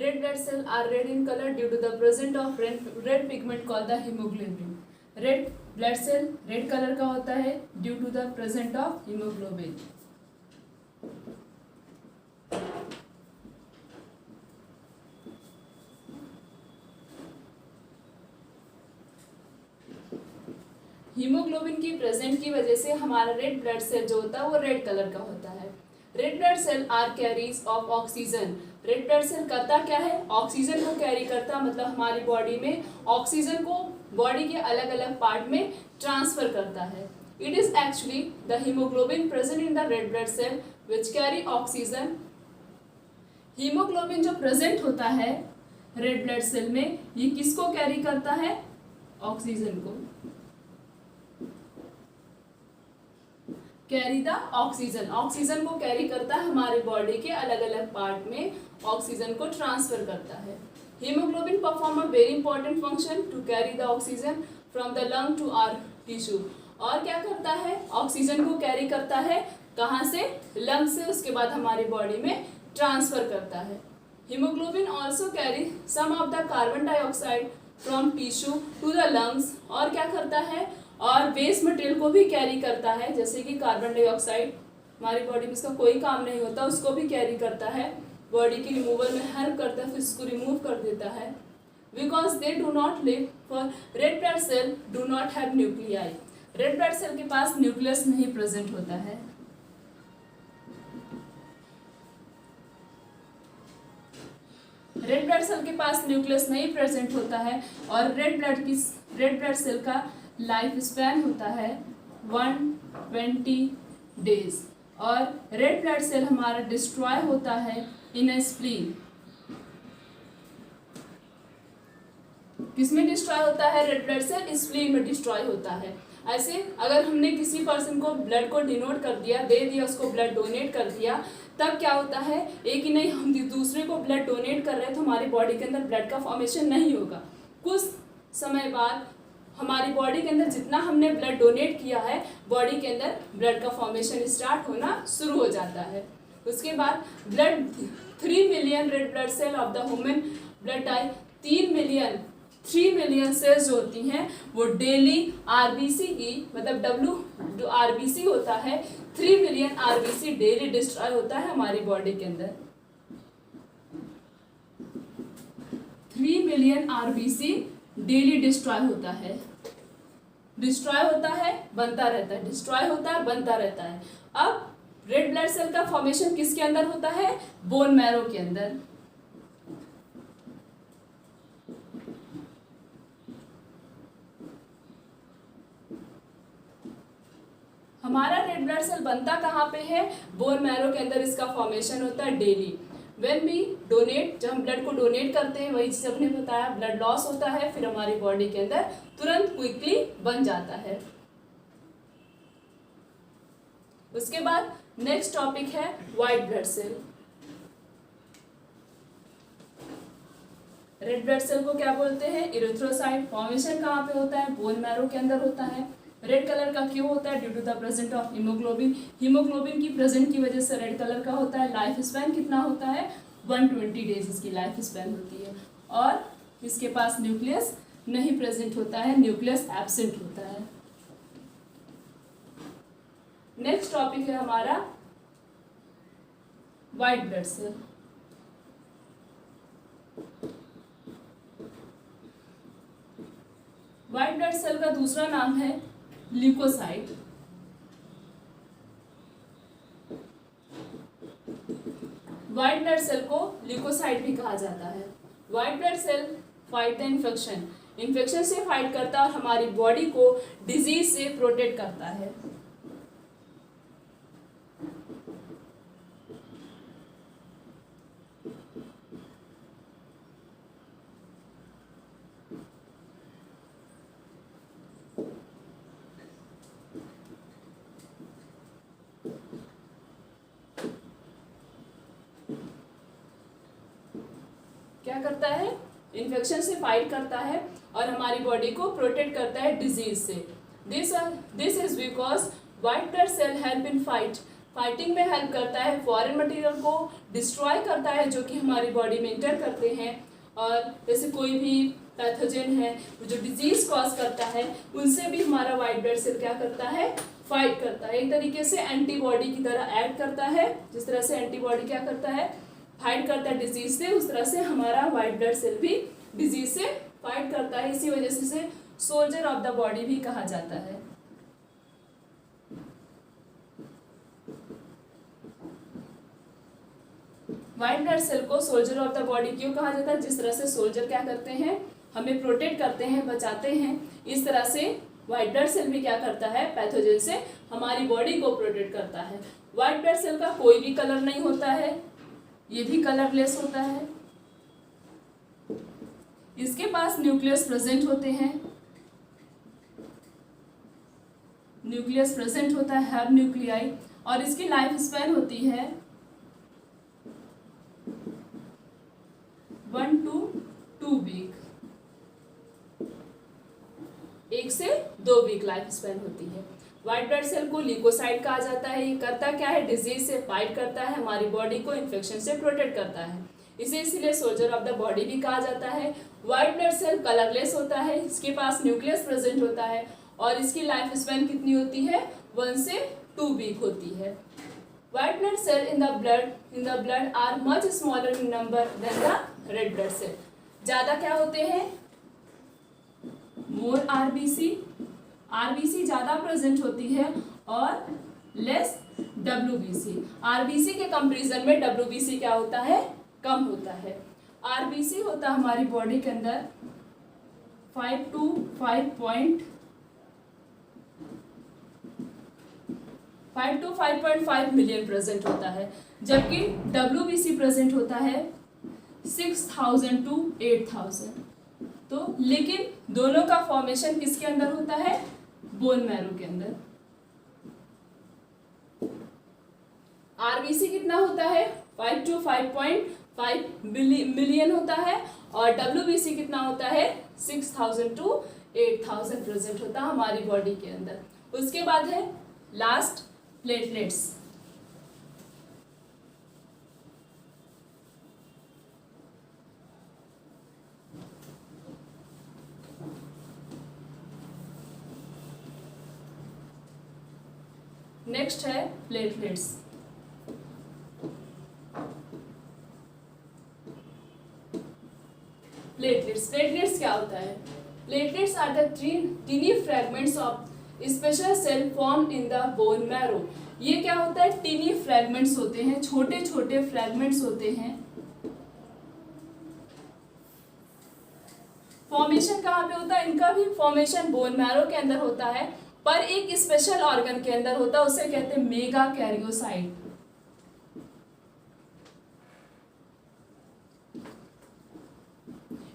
Red blood cells are red in color due to the presence of red pigment called the hemoglobin. Red blood cell red color का होता है due to the presence of hemoglobin. Haemoglobin की present की वजह से हमारा red blood cell जो होता है वो रेड कलर का होता है. Red blood cell are carriers of oxygen. Red blood cell करता क्या है? ऑक्सीजन को कैरी करता, मतलब हमारी बॉडी में ऑक्सीजन को बॉडी के अलग अलग पार्ट में ट्रांसफर करता है. It is actually the haemoglobin present in the red blood cell which carry oxygen. Haemoglobin जो प्रेजेंट होता है रेड ब्लड सेल में, ये किसको कैरी करता है? ऑक्सीजन को. Carry the oxygen. ऑक्सीजन को कैरी करता है, हमारे बॉडी के अलग अलग पार्ट में ऑक्सीजन को ट्रांसफर करता है. Haemoglobin perform a very important function to carry the oxygen from the lung to our tissue. और क्या करता है? ऑक्सीजन को कैरी करता है कहाँ से? लंग से. उसके बाद हमारी बॉडी में ट्रांसफर करता है. Haemoglobin also carry some of the carbon dioxide from tissue to the lungs. और क्या करता है? और वेस्ट मटेरियल को भी कैरी करता है, जैसे कि कार्बन डाइऑक्साइड हमारी बॉडी में इसका कोई काम नहीं होता, उसको भी कैरी करता है, बॉडी की रिमूवल में हेल्प करता है, फिर इसको रिमूव कर देता है. Because they do not live for red blood cell do not have nuclei. Red blood cell के पास न्यूक्लियस नहीं प्रेजेंट होता है. रेड ब्लड सेल के पास न्यूक्लियस नहीं प्रेजेंट होता है और रेड ब्लड सेल का लाइफ स्पैन होता है 120 डेज. और रेड ब्लड सेल हमारा डिस्ट्रॉय होता है इन ए स्प्लीन. किसमें डिस्ट्रॉय होता है रेड ब्लड सेल? स्प्लीन में डिस्ट्रॉय होता है. ऐसे अगर हमने किसी पर्सन को ब्लड को डोनेट कर दिया, दे दिया, उसको ब्लड डोनेट कर दिया, तब क्या होता है? एक ही नहीं, हम दूसरे को ब्लड डोनेट कर रहे हैं तो हमारी बॉडी के अंदर ब्लड का फॉर्मेशन नहीं होगा. कुछ समय बाद हमारी बॉडी के अंदर जितना हमने ब्लड डोनेट किया है, बॉडी के अंदर ब्लड का फॉर्मेशन स्टार्ट होना शुरू हो जाता है. उसके बाद blood 3 million red blood cell of the human blood type 3 million cells जो होती हैं वो डेली आरबीसी की, मतलब आरबीसी होता है, 3 मिलियन आरबीसी डेली डिस्ट्रॉय होता है हमारी बॉडी के अंदर. 3 मिलियन आरबीसी डेली डिस्ट्रॉय होता है. डिस्ट्रॉय होता है, बनता रहता है, डिस्ट्रॉय होता है, बनता रहता है. अब रेड ब्लड सेल का फॉर्मेशन किसके अंदर होता है? बोन मैरो के अंदर. हमारा रेड ब्लड सेल बनता कहाँ पे है? बोन मैरो के अंदर इसका फॉर्मेशन होता है डेली. व्हेन वी डोनेट, जब हम ब्लड को डोनेट करते हैं, वही चीज हमने बताया, ब्लड लॉस होता है, फिर हमारी बॉडी के अंदर तुरंत क्विकली बन जाता है. उसके बाद नेक्स्ट टॉपिक है white blood cell. Red blood cell को क्या बोलते हैं? इरिथ्रोसाइट. फॉर्मेशन कहाँ पे होता है? बोन मैरो के अंदर होता है. रेड कलर का क्यों होता है? Due to the present of haemoglobin. Haemoglobin की प्रेजेंट की वजह से रेड कलर का होता है. लाइफ स्पैन कितना होता है? 120 डेज इसकी लाइफ स्पैन होती है. और इसके पास न्यूक्लियस नहीं प्रेजेंट होता है, न्यूक्लियस एब्सेंट होता है. नेक्स्ट टॉपिक है हमारा white blood cell. White blood cell का दूसरा नाम है ल्यूकोसाइट. व्हाइट ब्लड सेल को ल्यूकोसाइट भी कहा जाता है. White blood cell fight the infection. Infection से फाइट करता है और हमारी बॉडी को डिजीज से प्रोटेक्ट करता है. क्या करता है? इन्फेक्शन से फाइट करता है और हमारी बॉडी को प्रोटेक्ट करता है डिजीज से. This is because white blood cell help in fight fighting में हेल्प करता है, फॉरेन मटेरियल को डिस्ट्रॉय करता है जो कि हमारी बॉडी में इंटर करते हैं, और जैसे कोई भी पैथोजन है जो डिजीज कॉज करता है उनसे भी हमारा वाइट ब्लड सेल क्या करता है, फाइट करता है। एक तरीके से एंटीबॉडी की तरह एक्ट करता है। जिस तरह से एंटीबॉडी क्या करता है, फाइट करता है डिजीज से, उस तरह से हमारा वाइट ब्लड सेल भी डिजीज से फाइट करता है। इसी वजह से इसे सोल्जर ऑफ द बॉडी भी कहा जाता है। व्हाइट ब्लड सेल को सोल्जर ऑफ द बॉडी क्यों कहा जाता है? जिस तरह से सोल्जर क्या करते हैं, हमें प्रोटेक्ट करते हैं, बचाते हैं, इस तरह से व्हाइट ब्लड सेल भी क्या करता है, पैथोजन से हमारी बॉडी को प्रोटेक्ट करता है। व्हाइट ब्लड सेल का कोई भी कलर नहीं होता है, ये भी कलरलेस होता है। इसके पास न्यूक्लियस प्रेजेंट होते हैं, न्यूक्लियस प्रेजेंट होता है, हर न्यूक्लियाई, और इसकी लाइफ स्पैन होती है 1 to 2 वीक, 1 से 2 वीक लाइफ स्पैन होती है। व्हाइट ब्लड सेल को ल्यूकोसाइट कहा जाता है। ये करता क्या है, डिजीज से फाइट करता है, हमारी बॉडी को इन्फेक्शन से प्रोटेक्ट करता है, इसे इसलिए सोल्जर ऑफ द बॉडी भी कहा जाता है। व्हाइट ब्लड सेल कलरलेस होता है, इसके पास न्यूक्लियस प्रेजेंट होता है, और इसकी लाइफ स्पैन कितनी होती है, 1 से 2 वीक होती है। White blood cell in the blood are much smaller in number than the red blood cell. ज्यादा क्या होते हैं, मोर आरबीसी ज्यादा प्रेजेंट होती है, और लेस डब्ल्यूबीसी। आरबीसी के कंपैरिजन में डब्ल्यूबीसी क्या होता है, कम होता है। आरबीसी होता है हमारी बॉडी के अंदर 5 to 5.5 मिलियन प्रेजेंट होता है, जबकि डब्ल्यूबीसी प्रेजेंट होता है 6000 to 8000। तो लेकिन दोनों का फॉर्मेशन किसके अंदर होता है, बोन मैरो के अंदर। आरबीसी कितना होता है, 5 to 5.5 मिलियन होता है, और डब्ल्यूबीसी कितना होता है, 6000 to 8000 प्रेजेंट होता है हमारी बॉडी के अंदर। उसके बाद है लास्ट प्लेटलेट्स। नेक्स्ट है प्लेटलेट्स। प्लेटलेट्स क्या होता है? Platelets are the tiny fragments of special cell form in the bone marrow. ये क्या होता है, टीनी फ्रैगमेंट्स होते हैं, छोटे छोटे फ्रैगमेंट्स होते हैं। फॉर्मेशन कहाँ पे होता है, इनका भी फॉर्मेशन बोन मैरो के अंदर होता है, पर एक स्पेशल ऑर्गन के अंदर होता है, उसे कहते हैं मेगा कैरियोसाइट।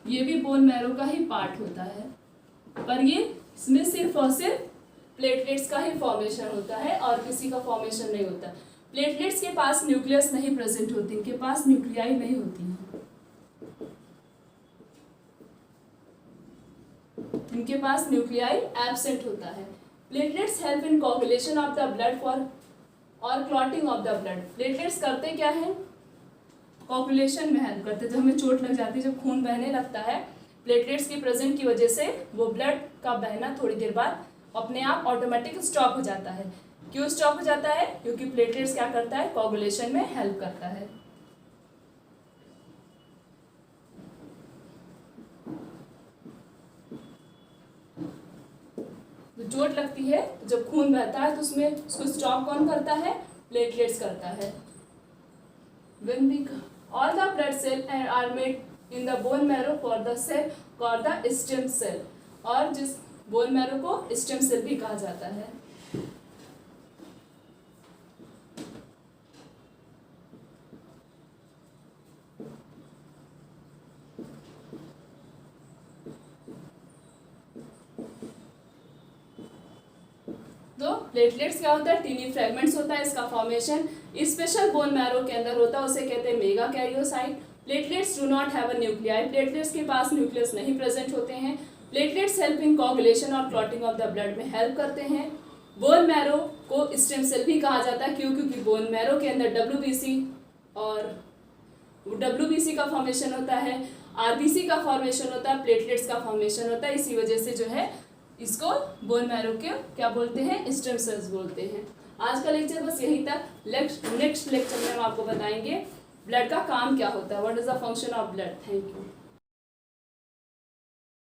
ये भी बोन मैरो का ही पार्ट होता है, पर ये इसमें सिर्फ और सिर्फ प्लेटलेट्स का ही फॉर्मेशन होता है और किसी का फॉर्मेशन नहीं होता। प्लेटलेट्स के पास न्यूक्लियस नहीं प्रेजेंट होती, इनके पास न्यूक्लियाई नहीं होती है, इनके पास न्यूक्लियाई एब्सेंट होता है। Platelets help in coagulation of the blood for और clotting of the blood. Platelets करते क्या है, कोगुलेशन में हेल्प करते हैं। जब हमें चोट लग जाती है, जब खून बहने लगता है, प्लेटलेट्स की प्रेजेंट की वजह से वो ब्लड का बहना थोड़ी देर बाद अपने आप ऑटोमेटिक स्टॉप हो जाता है। क्यों स्टॉप हो जाता है, क्योंकि प्लेटलेट्स क्या करता है, कोगुलेशन में हेल्प करता है। चोट लगती है, जब खून बहता है तो उसमें उसको स्टॉप कौन करता है, प्लेटलेट्स करता है। When all the blood cells are made in the bone marrow for the cell called the stem cell, और जिस बोन मैरो को स्टेम सेल भी कहा जाता है। तो प्लेटलेट्स क्या होता है, टीनी फ्रैगमेंट्स होता है, इसका फॉर्मेशन स्पेशल बोन मैरो के अंदर होता है, उसे कहते हैं mega karyocyte. Platelets do not have a nuclei, platelets के पास न्यूक्लियस नहीं प्रेजेंट होते हैं। प्लेटलेट्स हेल्प इन कोगुलेशन और क्लॉटिंग ऑफ द ब्लड में हेल्प करते हैं। बोन मैरो को स्टेम सेल भी कहा जाता है, क्यों? क्योंकि बोन मैरो के अंदर WBC और WBC का फॉर्मेशन होता है, RBC का फॉर्मेशन होता है, प्लेटलेट्स का फॉर्मेशन होता है। इसी वजह से जो है इसको बोन मैरो के क्या बोलते हैं? स्टेम सेल्स बोलते हैं। आज का लेक्चर बस यही तक। नेक्स्ट लेक्चर में हम आपको बताएंगे ब्लड का काम क्या होता है, what is the function of blood. Thank you.